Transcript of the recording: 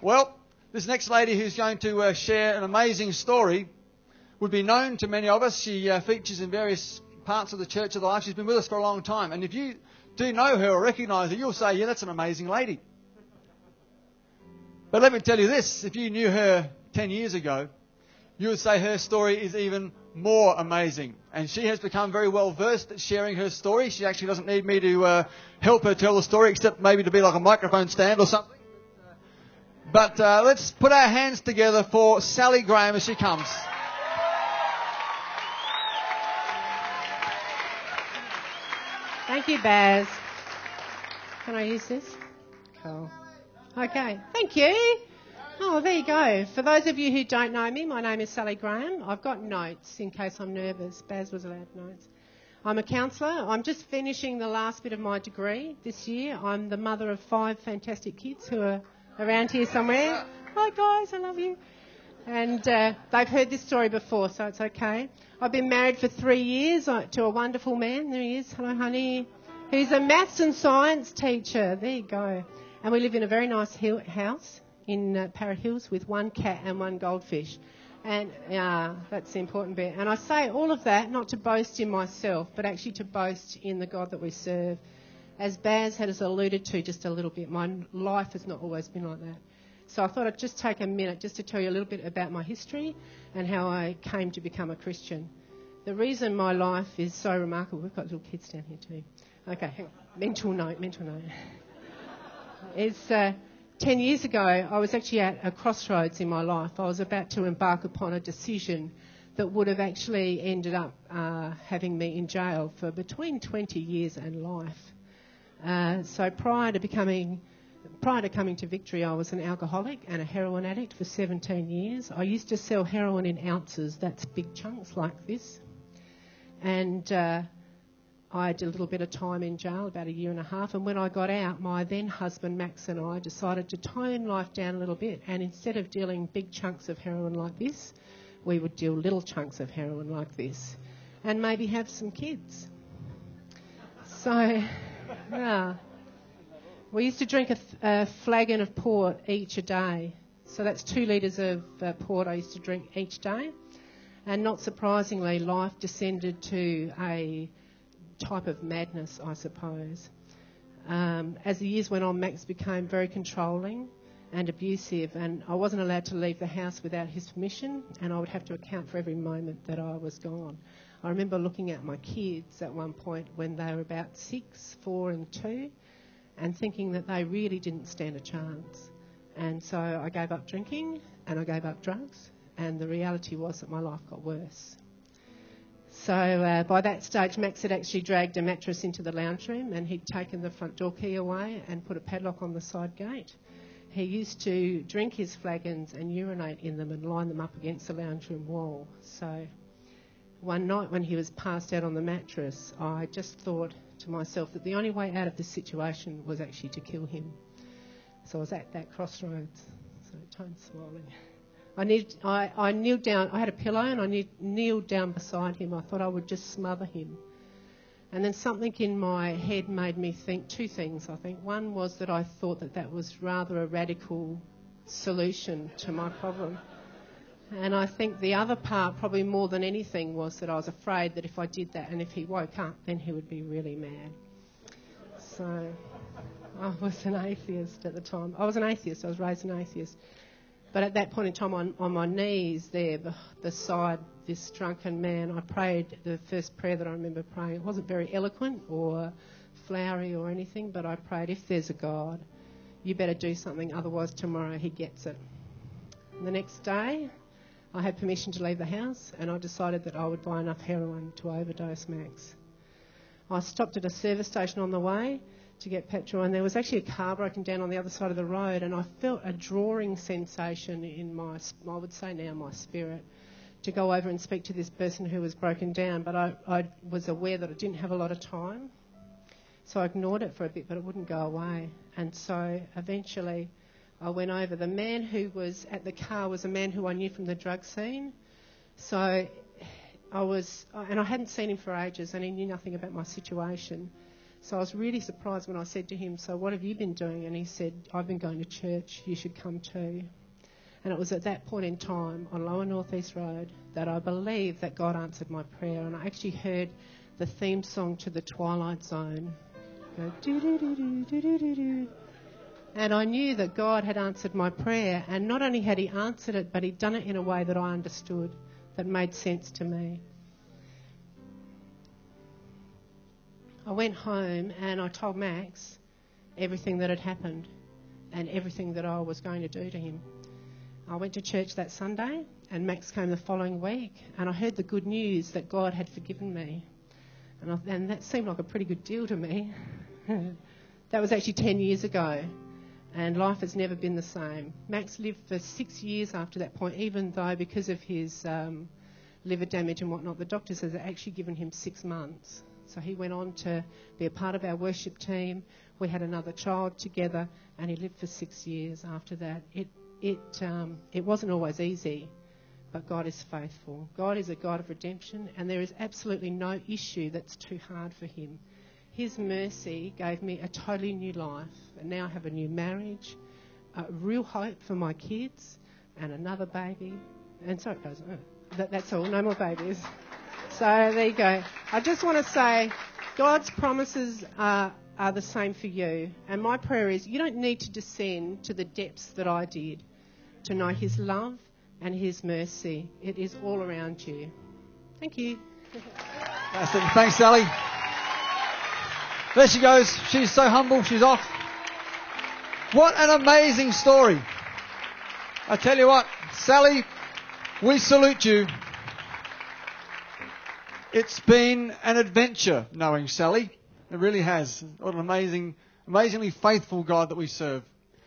Well, this next lady who's going to share an amazing story would be known to many of us. She features in various parts of the Church of the Life. She's been with us for a long time. And if you do know her or recognise her, you'll say, yeah, that's an amazing lady. But let me tell you this. If you knew her 10 years ago, you would say her story is even more amazing. And she has become very well versed at sharing her story. She actually doesn't need me to help her tell the story, except maybe to be like a microphone stand or something. But let's put our hands together for Sally Graham as she comes. Thank you, Baz. Can I use this? Cool. Okay, thank you. Oh, there you go. For those of you who don't know me, my name is Sally Graham. I've got notes in case I'm nervous. Baz was allowed notes. I'm a counsellor. I'm just finishing the last bit of my degree this year. I'm the mother of 5 fantastic kids who are around here somewhere. Hi, guys, I love you. And they've heard this story before, so it's okay. I've been married for 3 years to a wonderful man. There he is. Hello, honey. He's a maths and science teacher. There you go. And we live in a very nice house in Parrot Hills with 1 cat and 1 goldfish. And that's the important bit. And I say all of that not to boast in myself, but actually to boast in the God that we serve. As Baz has alluded to just a little bit, my life has not always been like that. So I thought I'd just take a minute just to tell you a little bit about my history and how I came to become a Christian. The reason my life is so remarkable, we've got little kids down here too. Okay, hang on. Mental note. It's 10 years ago, I was actually at a crossroads in my life. I was about to embark upon a decision that would have actually ended up having me in jail for between 20 years and life. So prior to coming to Victory, I was an alcoholic and a heroin addict for 17 years. I used to sell heroin in ounces, that's big chunks like this. And I did a little bit of time in jail, about 1.5 years. And when I got out, my then husband Max and I decided to tone life down a little bit. And instead of dealing big chunks of heroin like this, we would deal little chunks of heroin like this. And maybe have some kids. So, yeah. We used to drink a flagon of port each a day. So that's 2 litres of port I used to drink each day. And not surprisingly, life descended to a type of madness, I suppose. As the years went on, Max became very controlling and abusive, and I wasn't allowed to leave the house without his permission, and I would have to account for every moment that I was gone. I remember looking at my kids at one point when they were about 6, 4 and 2, and thinking that they really didn't stand a chance. And so I gave up drinking and I gave up drugs, and the reality was that my life got worse. So by that stage, Max had actually dragged a mattress into the lounge room, and he'd taken the front door key away and put a padlock on the side gate. He used to drink his flagons and urinate in them and line them up against the lounge room wall. So one night when he was passed out on the mattress, I just thought to myself that the only way out of this situation was actually to kill him. So I was at that crossroads. So Tone's smiling. I kneeled down. I had a pillow and I kneeled down beside him. I thought I would just smother him. And then something in my head made me think 2 things, I think. One was that I thought that was rather a radical solution to my problem. And I think the other part, probably more than anything, was that I was afraid that if I did that and if he woke up, then he would be really mad. So I was an atheist at the time. I was raised an atheist. But at that point in time, on my knees there beside this drunken man, I prayed the first prayer that I remember praying. It wasn't very eloquent or flowery or anything, but I prayed, if there's a God, you better do something, otherwise tomorrow he gets it. And the next day, I had permission to leave the house, and I decided that I would buy enough heroin to overdose Max. I stopped at a service station on the way to get petrol, and there was actually a car broken down on the other side of the road, and I felt a drawing sensation in my spirit to go over and speak to this person who was broken down, but I was aware that I didn't have a lot of time, so I ignored it for a bit, but it wouldn't go away. And so eventually I went over. The man who was at the car was a man who I knew from the drug scene, and I hadn't seen him for ages, and he knew nothing about my situation. So I was really surprised when I said to him, so what have you been doing? And he said, I've been going to church, you should come too. And it was at that point in time on Lower North East Road that I believed that God answered my prayer. And I actually heard the theme song to The Twilight Zone go do-do-do-do-do-do-do. And I knew that God had answered my prayer. And not only had he answered it, but he'd done it in a way that I understood, that made sense to me. I went home and I told Max everything that had happened and everything that I was going to do to him. I went to church that Sunday and Max came the following week, and I heard the good news that God had forgiven me. And that seemed like a pretty good deal to me. That was actually 10 years ago, and life has never been the same. Max lived for 6 years after that point, even though because of his liver damage and whatnot, the doctors had actually given him 6 months. So he went on to be a part of our worship team. We had another child together, and he lived for 6 years after that. It wasn't always easy, but God is faithful. God is a God of redemption, and there is absolutely no issue that's too hard for him. His mercy gave me a totally new life, and now I have a new marriage, a real hope for my kids, and another baby. And so it goes on. That's all, no more babies. So there you go. I just want to say God's promises are the same for you. And my prayer is you don't need to descend to the depths that I did to know his love and his mercy. It is all around you. Thank you. Thanks, Sally. There she goes. She's so humble. She's off. What an amazing story. I tell you what, Sally, we salute you. It's been an adventure knowing Sally. It really has. What an amazingly faithful God that we serve.